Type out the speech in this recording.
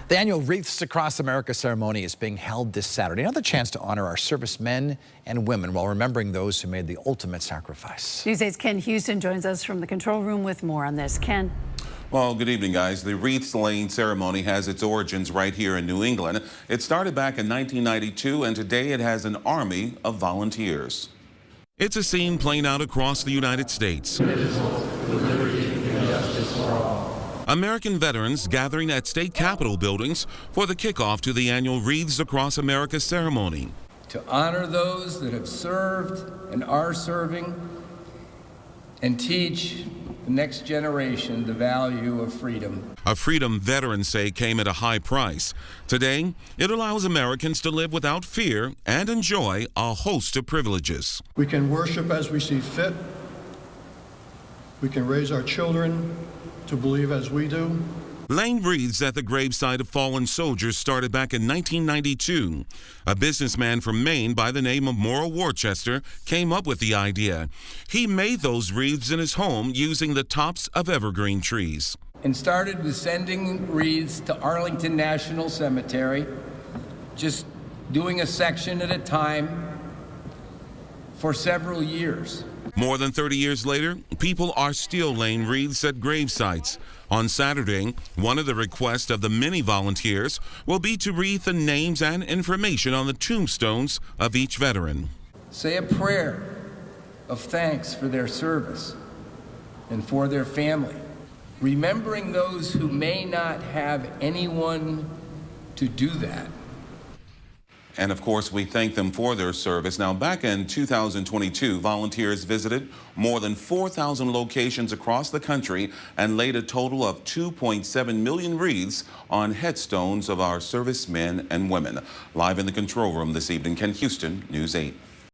The annual Wreaths Across America ceremony is being held this Saturday. Another chance to honor our servicemen and women while remembering those who made the ultimate sacrifice. News 8's Ken Houston joins us from the control room with more on this. Ken. Well, good evening, guys. The wreaths laying ceremony has its origins right here in New England. It started back in 1992, and today it has an army of volunteers. It's a scene playing out across the United States. American veterans gathering at state capitol buildings for the kickoff to the annual Wreaths Across America ceremony. To honor those that have served and are serving, and teach the next generation the value of freedom. A freedom veterans say came at a high price. Today, it allows Americans to live without fear and enjoy a host of privileges. We can worship as we see fit. We can raise our children to believe as we do. Laying wreaths at the gravesite of fallen soldiers started back in 1992. A businessman from Maine by the name of Morrow Worcester came up with the idea. He made those wreaths in his home using the tops of evergreen trees. And started with sending wreaths to Arlington National Cemetery, just doing a section at a time for several years. More than 30 years later, people are still laying wreaths at grave sites. On Saturday, one of the requests of the many volunteers will be to read the names and information on the tombstones of each veteran. Say a prayer of thanks for their service and for their family, remembering those who may not have anyone to do that. And of course, we thank them for their service. Now, back in 2022, volunteers visited more than 4,000 locations across the country and laid a total of 2.7 million wreaths on headstones of our servicemen and women. Live in the control room this evening, Ken Houston, News 8.